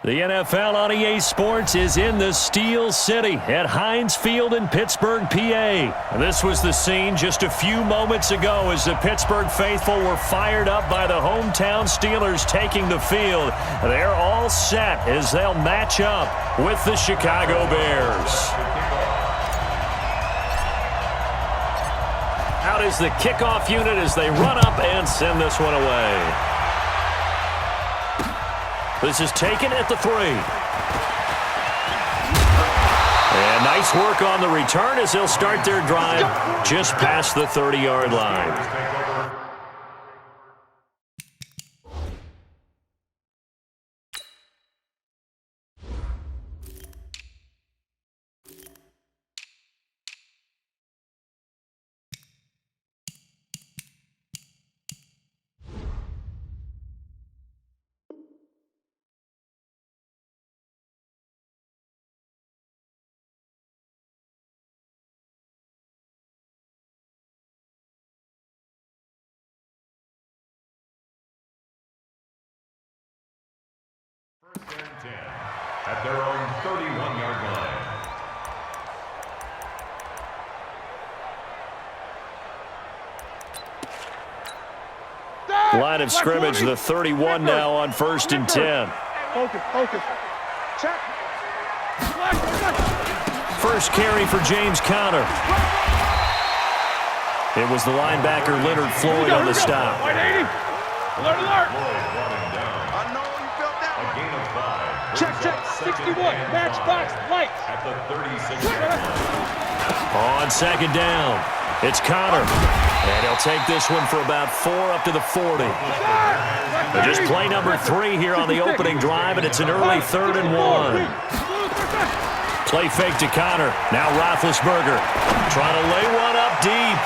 The NFL on EA Sports is in the Steel City at Heinz Field in Pittsburgh, PA. This was the scene just a few moments ago as the Pittsburgh faithful were fired up by the hometown Steelers taking the field. They're all set as they'll match up with the Chicago Bears. Out is the kickoff unit as they run up and send this one away. This is taken at the 3. And nice work on the return as they'll start their drive just past the 30-yard line. First and 10 at their own 31-yard line. Line of scrimmage, the 31 now on 1st and 10. Focus. Check. First carry for James Conner. It was the linebacker Leonard Floyd on the stop. Alert. Check. 61. Match box. Lights. At the 36. On 2nd down, it's Conner. And he'll take this one for about 4 up to the 40. Just play number 3 here on the opening drive, and it's an early 3rd and 1. Play fake to Conner. Now Roethlisberger trying to lay one up deep.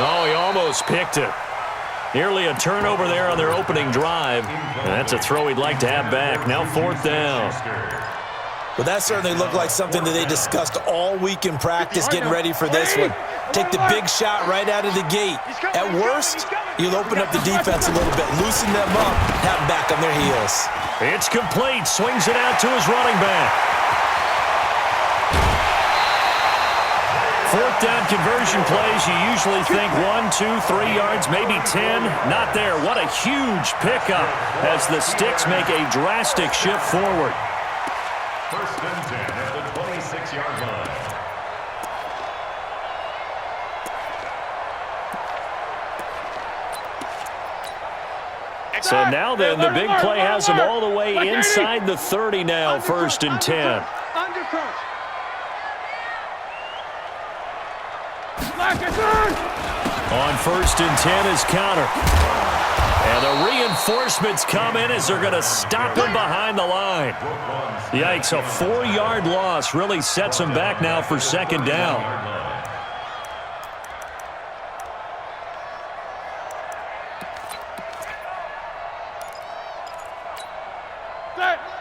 Oh, he almost picked it. Nearly a turnover there on their opening drive. And that's a throw he'd like to have back. Now 4th down. Well, that certainly looked like something that they discussed all week in practice, getting ready for this one. Take the big shot right out of the gate. At worst, you'll open up the defense a little bit, loosen them up, have them back on their heels. It's complete. Swings it out to his running back. 4th down conversion plays, you usually think 1, 2, 3 yards, maybe 10. Not there. What a huge pickup as the Sticks make a drastic shift forward. First and 10 at the 26-yard line. So now then, the big play has them all the way inside the 30 now, 1st and 10. On 1st and 10 is Conner. And the reinforcements come in as they're going to stop him behind the line. Yikes, a 4-yard loss really sets him back now for 2nd down.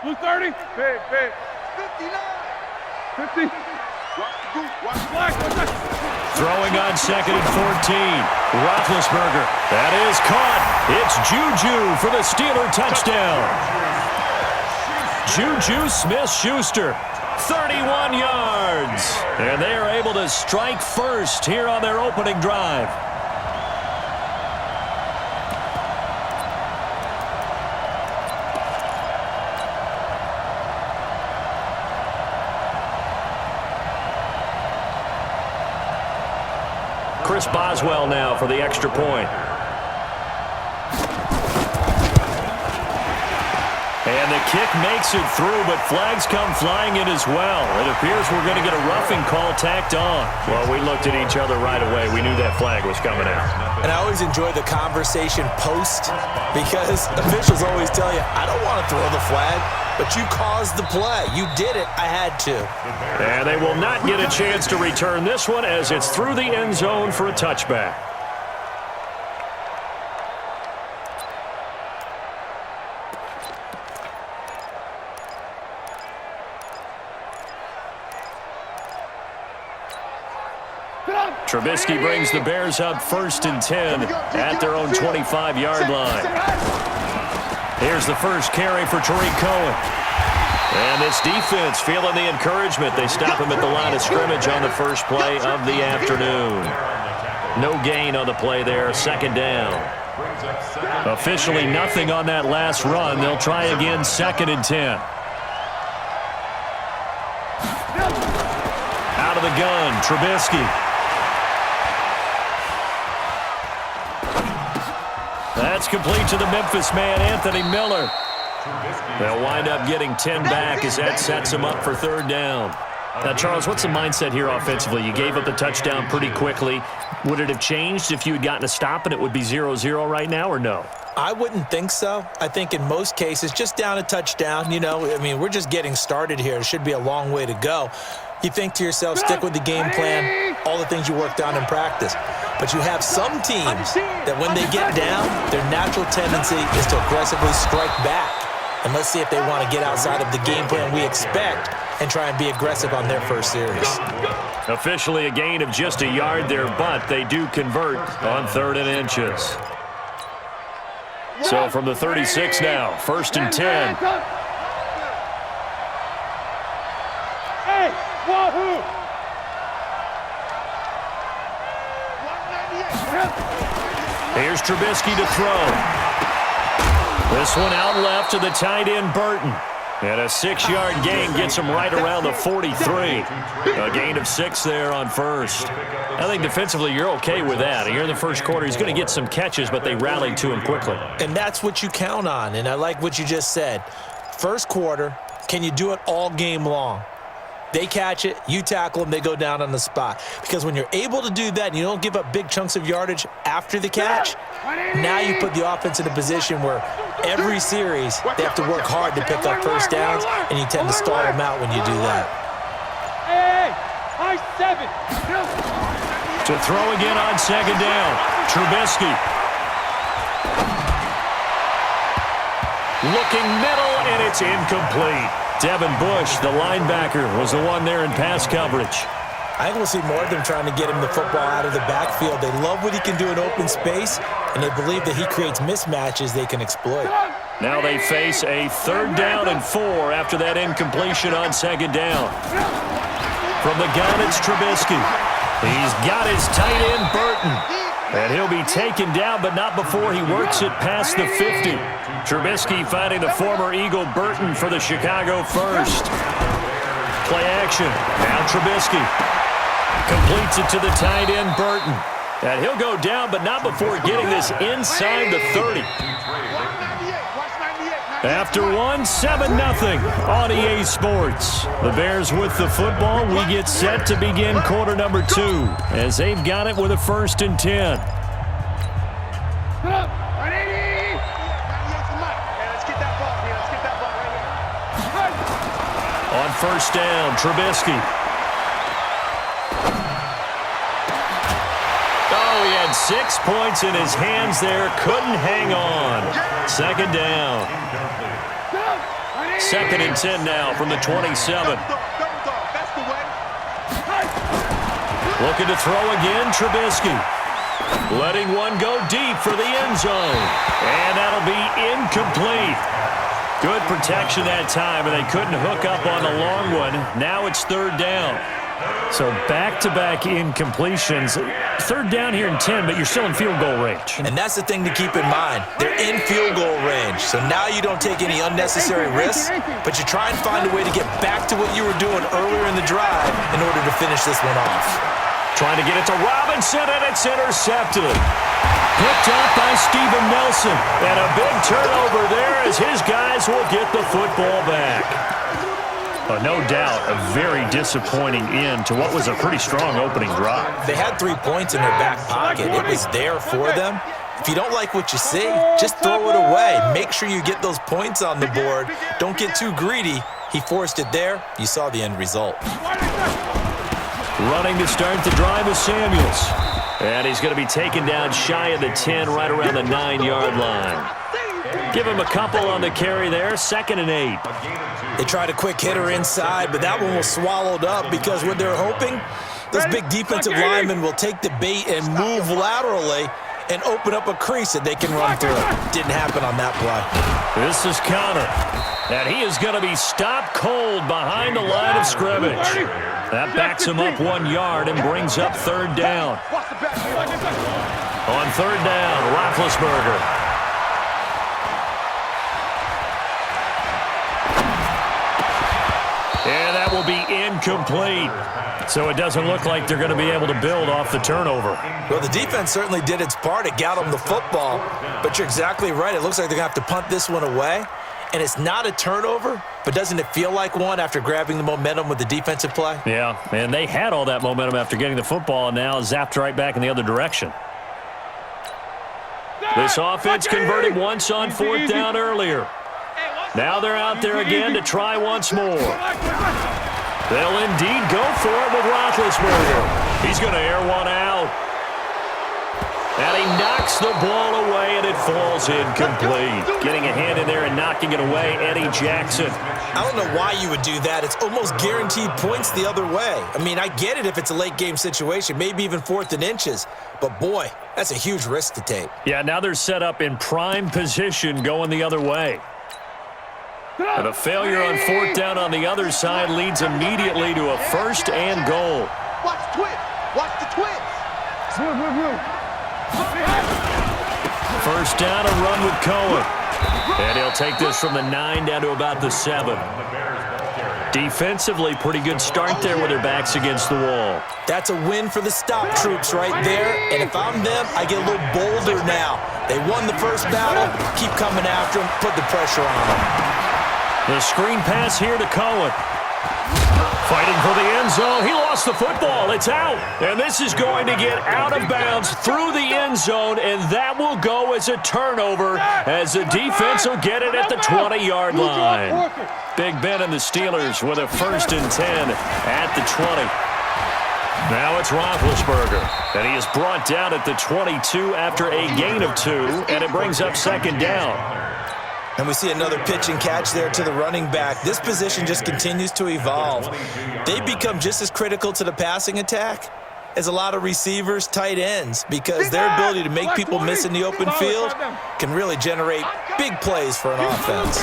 Blue 30. Big. 59. 50. Throwing on 2nd and 14. Roethlisberger. That is caught. It's Juju for the Steeler touchdown. Juju Smith-Schuster, 31 yards. And they are able to strike first here on their opening drive. Chris Boswell now for the extra point. And the kick makes it through, but flags come flying in as well. It appears we're going to get a roughing call tacked on. Well, we looked at each other right away. We knew that flag was coming out. And I always enjoy the conversation post because officials always tell you, I don't want to throw the flag, but you caused the play. You did it. I had to. And they will not get a chance to return this one as it's through the end zone for a touchback. Trubisky brings the Bears up 1st and 10 at their own 25-yard line. Here's the first carry for Tariq Cohen. And this defense feeling the encouragement. They stop him at the line of scrimmage on the first play of the afternoon. No gain on the play there. Second down. Officially nothing on that last run. They'll try again, 2nd and 10. Out of the gun, Trubisky. That's complete to the Memphis man, Anthony Miller. They'll wind up getting 10 back as that sets them up for 3rd down. Now, Charles, what's the mindset here offensively? You gave up the touchdown pretty quickly. Would it have changed if you had gotten a stop and it would be 0-0 right now, or no? I wouldn't think so. I think in most cases, just down a touchdown, we're just getting started here. It should be a long way to go. You think to yourself, stick with the game plan, all the things you worked on in practice. But you have some teams that when they get down, their natural tendency is to aggressively strike back. And let's see if they want to get outside of the game plan we expect and try and be aggressive on their first series. Officially a gain of just a yard there, but they do convert on 3rd and inches. So from the 36 now, 1st and 10. Hey, wahoo! Here's Trubisky to throw. This one out left to the tight end, Burton. And a 6-yard gain gets him right around the 43. A gain of 6 there on 1st. I think defensively you're okay with that. Here in the first quarter, he's going to get some catches, but they rallied to him quickly. And that's what you count on, and I like what you just said. First quarter, can you do it all game long? They catch it, you tackle them, they go down on the spot. Because when you're able to do that and you don't give up big chunks of yardage after the catch, now you put the offense in a position where every series they have to work hard to pick up first downs, and you tend to stall them out when you do that. Hey, high 7. To throw again on 2nd down, Trubisky. Looking middle, and it's incomplete. Devin Bush, the linebacker, was the one there in pass coverage. I think we'll see more of them trying to get him the football out of the backfield. They love what he can do in open space, and they believe that he creates mismatches they can exploit. Now they face a 3rd down and 4 after that incompletion on 2nd down. From the gun, it's Trubisky. He's got his tight end, Burton. And he'll be taken down, but not before he works it past the 50. Trubisky finding the former Eagle Burton for the Chicago first. Play action. Now Trubisky completes it to the tight end, Burton. And he'll go down, but not before getting this inside the 30. After 7-0 on EA Sports. The Bears with the football. We get set to begin quarter number 2 as they've got it with a 1st and 10. On 1st down, Trubisky. Oh, he had 6 points in his hands there. Couldn't hang on. 2nd down. 2nd and 10 now from the 27. Looking to throw again, Trubisky. Letting one go deep for the end zone. And that'll be incomplete. Good protection that time, and they couldn't hook up on the long one. Now it's 3rd down. So back-to-back incompletions. 3rd down here in 10, but you're still in field goal range. And that's the thing to keep in mind. They're in field goal range. So now you don't take any unnecessary risks, but you try and find a way to get back to what you were doing earlier in the drive in order to finish this one off. Trying to get it to Robinson, and it's intercepted. Picked up by Steven Nelson. And a big turnover there as his guys will get the football back. No doubt a very disappointing end to what was a pretty strong opening drive. They had 3 points in their back pocket. It was there for them. If you don't like what you see, just throw it away. Make sure you get those points on the board. Don't get too greedy. He forced it there. You saw the end result. Running to start the drive is Samuels. And he's going to be taken down shy of the 10, right around the 9-yard line. Give him a couple on the carry there, 2nd and 8. They tried a quick hitter inside, but that one was swallowed up because what they're hoping, those big defensive linemen will take the bait and move laterally and open up a crease that they can run through. Didn't happen on that play. This is Connor. And he is going to be stopped cold behind the line of scrimmage. That backs him up 1 yard and brings up third down. On third down, Roethlisberger. And that will be incomplete. So it doesn't look like they're going to be able to build off the turnover. Well, the defense certainly did its part. It got them the football. But you're exactly right. It looks like they're going to have to punt this one away. And it's not a turnover, but doesn't it feel like one after grabbing the momentum with the defensive play? Yeah, and they had all that momentum after getting the football and now zapped right back in the other direction. This offense converted once on fourth down earlier. Now they're out there again to try once more. They'll indeed go for it with Roethlisberger. He's going to air one out. And he knocks the ball away, and it falls incomplete. Getting a hand in there and knocking it away, Eddie Jackson. I don't know why you would do that. It's almost guaranteed points the other way. I mean, I get it if it's a late-game situation, maybe even 4th and inches. But, boy, that's a huge risk to take. Yeah, now they're set up in prime position going the other way. And a failure on fourth down on the other side leads immediately to a first and goal. Watch the twist. Watch the twist. First down, a run with Cohen. And he'll take this from the 9 down to about the 7. Defensively, pretty good start there with their backs against the wall. That's a win for the stop troops right there. And if I'm them, I get a little bolder now. They won the first battle. Keep coming after them. Put the pressure on them. The screen pass here to Cohen. Fighting for the end zone. He lost the football. It's out. And this is going to get out of bounds through the end zone, and that will go as a turnover as the defense will get it at the 20-yard line. Big Ben and the Steelers with a first and 10 at the 20. Now it's Roethlisberger, and he is brought down at the 22 after a gain of 2, and it brings up second down. And we see another pitch and catch there to the running back. This position just continues to evolve. They become just as critical to the passing attack as a lot of receivers, tight ends, because their ability to make people miss in the open field can really generate big plays for an offense.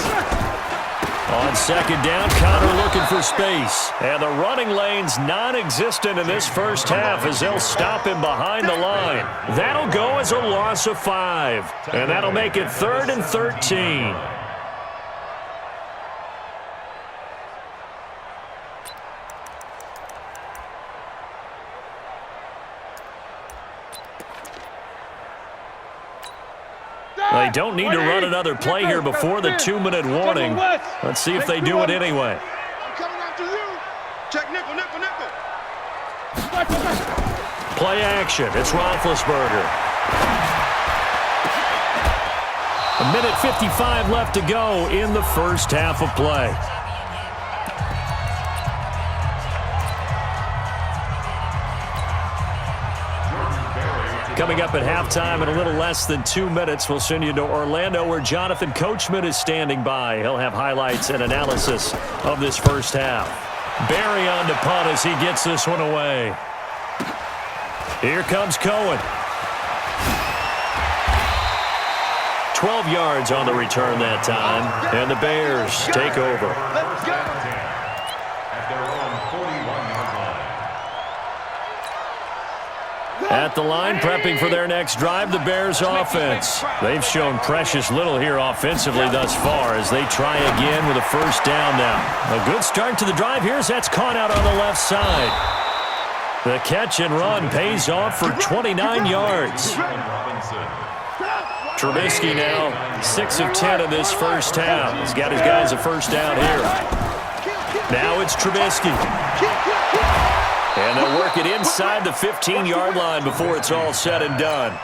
On second down, Connor looking for space. And the running lane's non-existent in this first half as they'll stop him behind the line. That'll go as a loss of 5. And that'll make it 3rd and 13. They don't need to run another play here before the 2-minute warning. Let's see if they do it anyway. I'm coming after you. Check nickel, nickel, nickel. Play action. It's Roethlisberger. 1:55 left to go in the first half of play. Coming up at halftime in a little less than 2 minutes, we'll send you to Orlando where Jonathan Coachman is standing by. He'll have highlights and analysis of this first half. Barry on to punt as he gets this one away. Here comes Cohen. 12 yards on the return that time, and the Bears take over. Let's go. At the line, prepping for their next drive, the Bears offense. They've shown precious little here offensively thus far as they try again with a first down now. A good start to the drive here as that's caught out on the left side. The catch and run pays off for 29 yards. Trubisky now 6 of 10 in this first half. He's got his guys a first down here. Now it's Trubisky. And they'll work it inside the 15-yard line before it's all said and done.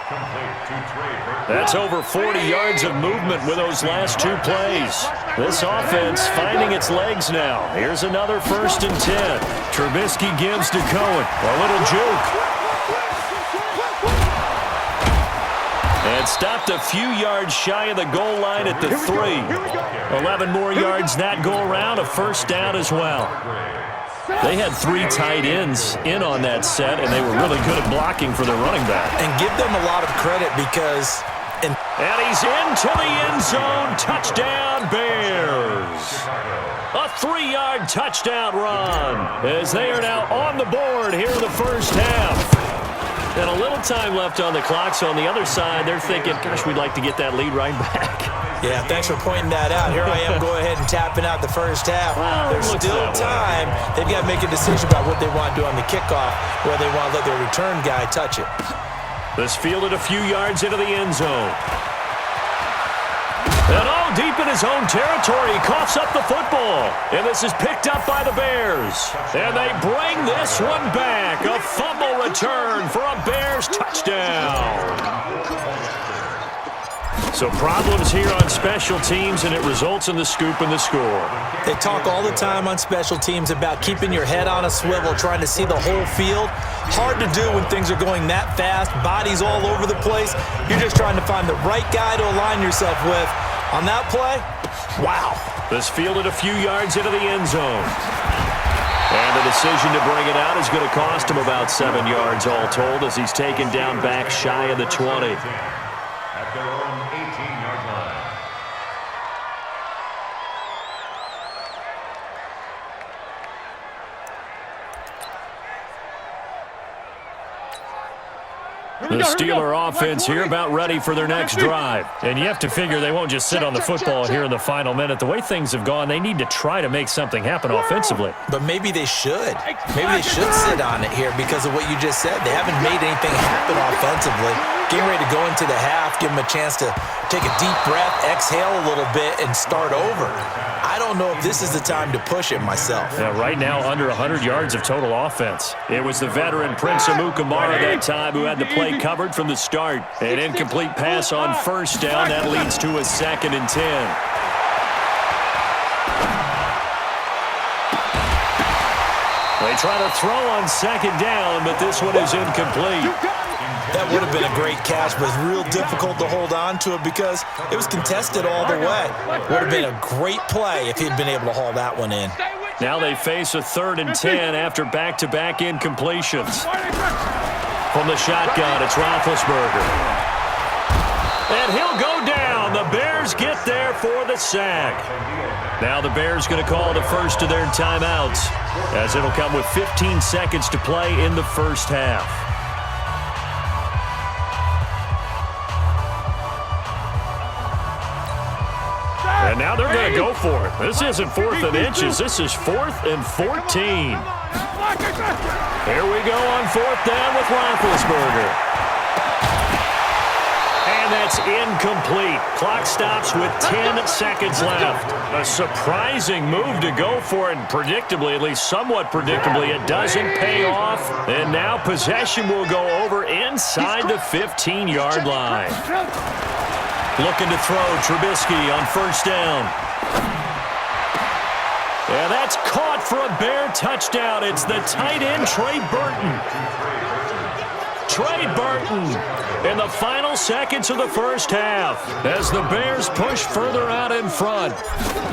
That's over 40 yards of movement with those last 2 plays. This offense finding its legs now. Here's another first and 10. Trubisky gives to Cohen. A little juke. And stopped a few yards shy of the goal line at the 3. 11 more yards that go around, a first down as well. They had 3 tight ends in on that set, and they were really good at blocking for their running back. And give them a lot of credit because... And he's into the end zone. Touchdown, Bears. A 3-yard touchdown run as they are now on the board here in the first half. And a little time left on the clock, so on the other side, they're thinking, gosh, we'd like to get that lead right back. Yeah, thanks for pointing that out. Here I am, go ahead and tapping out the first half. Well, there's still time. They've got to make a decision about what they want to do on the kickoff, whether they want to let their return guy touch it. This fielded a few yards into the end zone. And all deep in his own territory, he coughs up the football. And this is picked up by the Bears. And they bring this one back. A fumble return for a Bears touchdown. So problems here on special teams, and it results in the scoop and the score. They talk all the time on special teams about keeping your head on a swivel, trying to see the whole field. Hard to do when things are going that fast, bodies all over the place. You're just trying to find the right guy to align yourself with. On that play, wow. This fielded a few yards into the end zone. And the decision to bring it out is going to cost him about 7 yards all told as he's taken down back shy of the 20. At their own 18-yard line. The Steeler offense here about ready for their next drive. And you have to figure they won't just sit on the football here in the final minute. The way things have gone, they need to try to make something happen offensively. But maybe they should. Maybe they should sit on it here because of what you just said. They haven't made anything happen offensively. Getting ready to go into the half, give them a chance to take a deep breath, exhale a little bit, and start over. I don't know if this is the time to push it myself. Yeah, right now, under 100 yards of total offense. It was the veteran Prince Amukamara that time who had the play covered from the start. An incomplete pass on first down. That leads to a 2nd and 10. They try to throw on 2nd down, but this one is incomplete. That would have been a great catch, but it's real difficult to hold on to it because it was contested all the way. Would have been a great play if he'd been able to haul that one in. Now they face a 3rd and 10 after back-to-back incompletions. From the shotgun, it's Roethlisberger. And he'll go down. The Bears get there for the sack. Now the Bears going to call the first of their timeouts, as it'll come with 15 seconds to play in the first half. And now they're going to go for it. This isn't 4th and inches. This is 4th and 14. Here we go on 4th down with Roethlisberger. And that's incomplete. Clock stops with 10 seconds left. A surprising move to go for it. Predictably, at least somewhat predictably, it doesn't pay off. And now possession will go over inside the 15-yard line. Looking to throw, Trubisky on first down. And that's caught for a Bear touchdown. It's the tight end, Trey Burton. Trey Burton in the final seconds of the first half as the Bears push further out in front.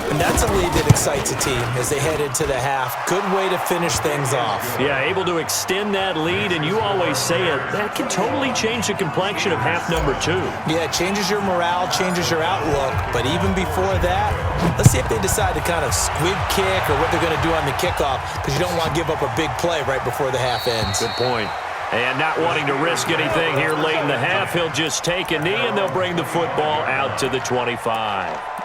And that's a lead that excites a team as they head into the half. Good way to finish things off. Yeah, able to extend that lead, and you always say it, that can totally change the complexion of half number 2. Yeah, it changes your morale, changes your outlook, but even before that, let's see if they decide to kind of squib kick or what they're going to do on the kickoff, because you don't want to give up a big play right before the half ends. Good point. And not wanting to risk anything here late in the half, he'll just take a knee, and they'll bring the football out to the 25.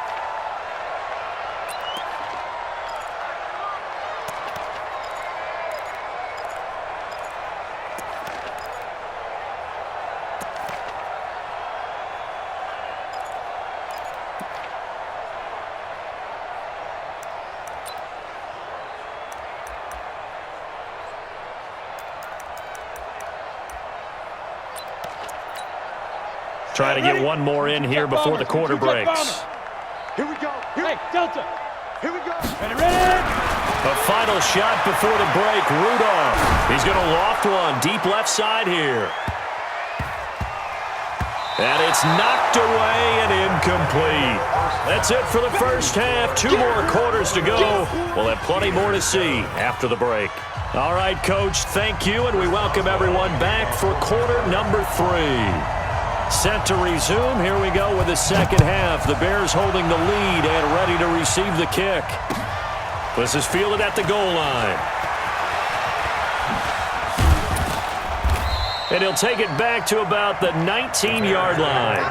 Trying to get one more in here before the quarter breaks. Here we go. Hey, Delta. Here we go. Ready? A final shot before the break. Rudolph. He's going to loft one deep left side here. And it's knocked away and incomplete. That's it for the first half. 2 more quarters to go. We'll have plenty more to see after the break. All right, Coach, thank you, and we welcome everyone back for quarter number 3. Set to resume. Here we go with the second half. The Bears holding the lead and ready to receive the kick. This is fielded at the goal line. And he'll take it back to about the 19-yard line.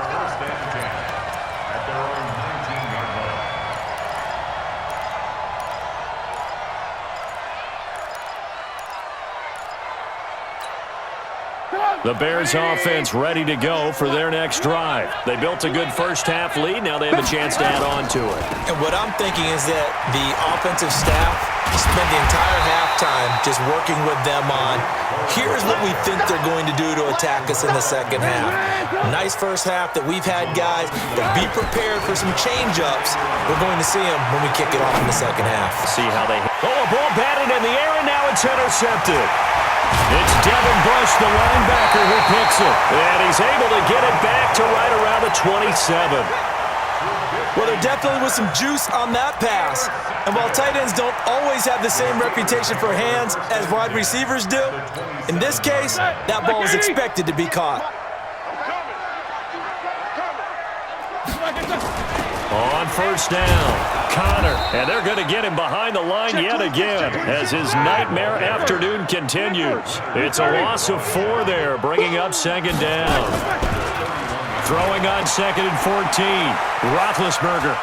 The Bears offense ready to go for their next drive. They built a good first half lead. Now they have a chance to add on to it. And what I'm thinking is that the offensive staff spent the entire halftime just working with them on, here's what we think they're going to do to attack us in the second half. Nice first half that we've had, guys, but be prepared for some change-ups. We're going to see them when we kick it off in the second half. See how they... Oh, a ball batted in the air, and now it's intercepted. It's Devin Bush, the linebacker, who picks it. And he's able to get it back to right around the 27. Well, there definitely was some juice on that pass. And while tight ends don't always have the same reputation for hands as wide receivers do, in this case, that ball was expected to be caught. On first down, Connor, and they're going to get him behind the line yet again as his nightmare afternoon continues. It's a loss of 4 there, bringing up second down. Throwing on 2nd and 14, Roethlisberger.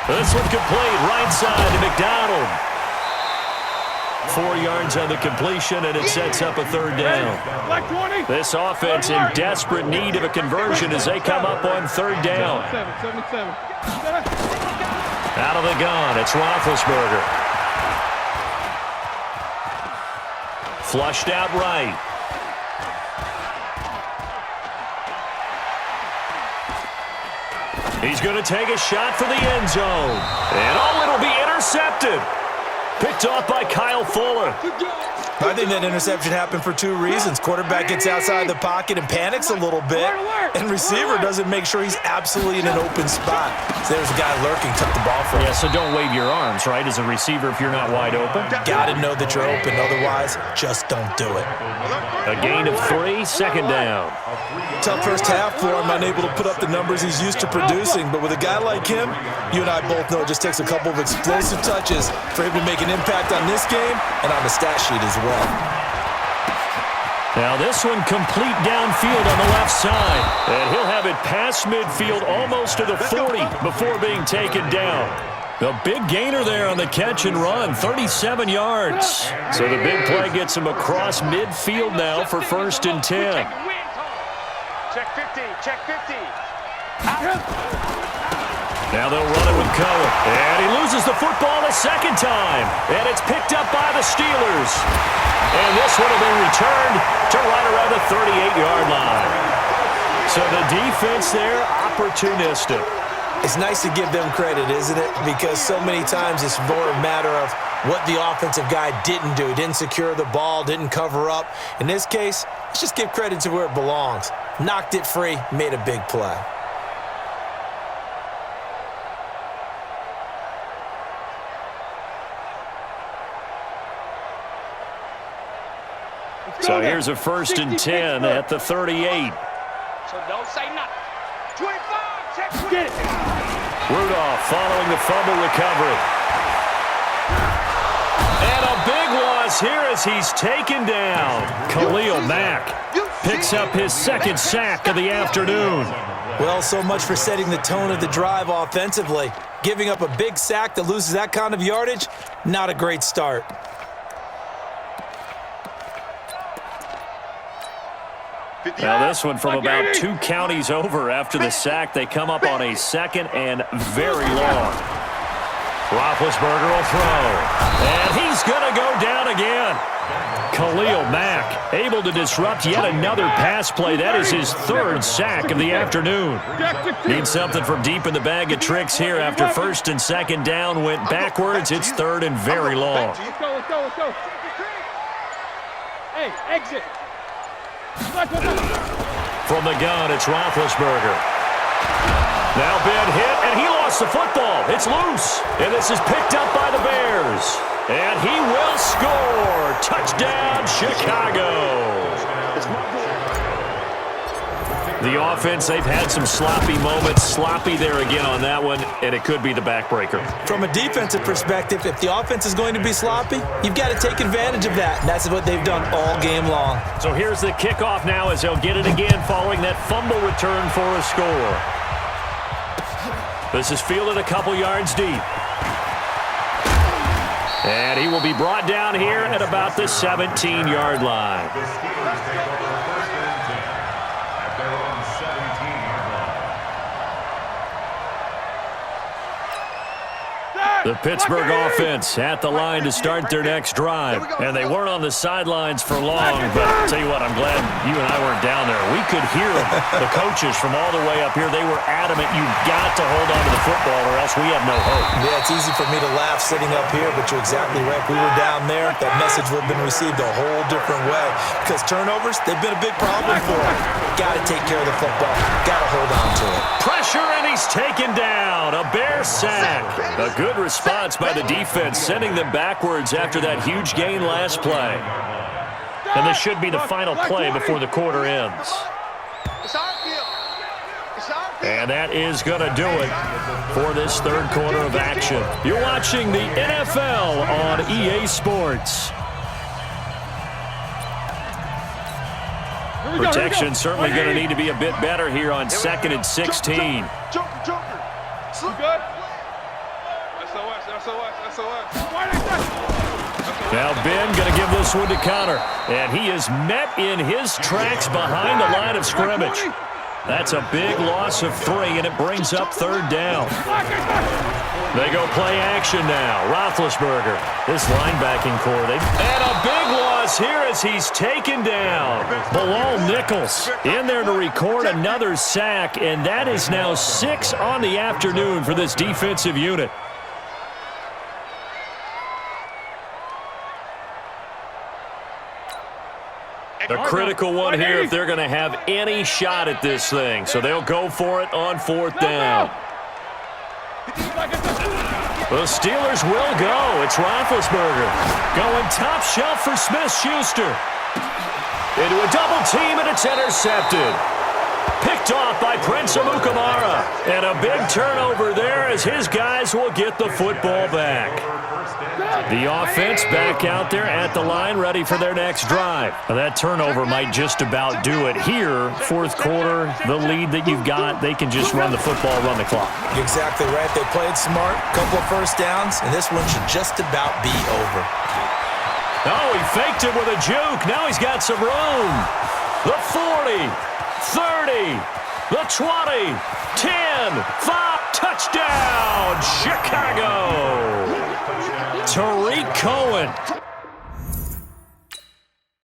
This one complete, right side to McDonald. 4 yards on the completion, and it sets up a third down. This offense in desperate need of a conversion as they come up on third down. Out of the gun, it's Roethlisberger. Flushed out right. He's going to take a shot for the end zone. And it'll be intercepted. Picked off by Kyle Fuller. I think that interception happened for 2 reasons. Quarterback gets outside the pocket and panics a little bit, and receiver doesn't make sure he's absolutely in an open spot. So there's a guy lurking, took the ball from him. Yeah, so don't wave your arms, right, as a receiver if you're not wide open. Got to know that you're open. Otherwise, just don't do it. A gain of 3, second down. Tough first half for him, unable to put up the numbers he's used to producing. But with a guy like him, you and I both know it just takes a couple of explosive touches for him to make an impact on this game and on the stat sheet as well. Now this one complete downfield on the left side. And he'll have it past midfield almost to the 40 before being taken down. The big gainer there on the catch and run, 37 yards. So the big play gets him across midfield now for 1st and 10. Check 50, check 50. Now they'll run it with Cohen. And he loses the football a second time. And it's picked up by the Steelers. And this one will be returned to right around the 38-yard line. So the defense there, opportunistic. It's nice to give them credit, isn't it? Because so many times it's more a matter of what the offensive guy didn't do. Didn't secure the ball, didn't cover up. In this case, let's just give credit to where it belongs. Knocked it free, made a big play. So here's a 1st and 10 at the 38. So don't say nothing. 25, check 50. Rudolph following the fumble recovery. And a big loss here as he's taken down. Khalil Mack picks up his 2nd sack of the afternoon. Well, so much for setting the tone of the drive offensively. Giving up a big sack that loses that kind of yardage, not a great start. Now this one from about 2 counties over after the sack. They come up on a 2nd and very long. Roethlisberger will throw. And he's going to go down again. Khalil Mack able to disrupt yet another pass play. That is his 3rd sack of the afternoon. Needs something from deep in the bag of tricks here after 1st and 2nd down. Went backwards. It's 3rd and very long. Let's go. Hey, exit. From the gun, it's Roethlisberger. Now Ben hit, and he lost the football. It's loose, and this is picked up by the Bears. And he will score. Touchdown, Chicago. The offense, they've had some sloppy moments. Sloppy there again on that one, and it could be the backbreaker. From a defensive perspective, if the offense is going to be sloppy, you've got to take advantage of that, and that's what they've done all game long. So here's the kickoff now as they'll get it again following that fumble return for a score. This is fielded a couple yards deep. And he will be brought down here at about the 17-yard line. The Steelers take over first and 10 at their own 17-yard line. The Pittsburgh offense at the line to start their next drive. And they weren't on the sidelines for long, but I'll tell you what, I'm glad you and I weren't down there. We could hear them, the coaches from all the way up here. They were adamant, you've got to hold on to the football or else we have no hope. Yeah, it's easy for me to laugh sitting up here, but you're exactly right. If we were down there, that message would have been received a whole different way. Because turnovers, they've been a big problem for them. Got to take care of the football. Got to hold on to it. Pressure, and he's taken down. A Bear sack. A good response by the defense, sending them backwards after that huge gain last play. And this should be the final play before the quarter ends. And that is going to do it for this third quarter of action. You're watching the NFL on EA Sports. Protection certainly going to need to be a bit better here on 2nd and 16. Now Ben going to give this one to Connor. And he is met in his tracks behind the line of scrimmage. That's a big loss of 3, and it brings up 3rd down. They go play action now. Roethlisberger, this linebacking core. And a big loss here as he's taken down. Bilal Nichols in there to record another sack, and that is now 6 on the afternoon for this defensive unit. A critical one here if they're going to have any shot at this thing. So they'll go for it on 4th down. The Steelers will go. It's Roethlisberger going top shelf for Smith-Schuster. Into a double team, and it's intercepted. Picked off by Prince Amukamara. And a big turnover there as his guys will get the football back. The offense back out there at the line, ready for their next drive. Now that turnover might just about do it here. 4th quarter, the lead that you've got, they can just run the football, run the clock. You're exactly right. They played smart, couple of first downs, and this one should just about be over. Oh, he faked it with a juke. Now he's got some room. The 40, 30, the 20, 10, 5, touchdown, Chicago. Tariq Cohen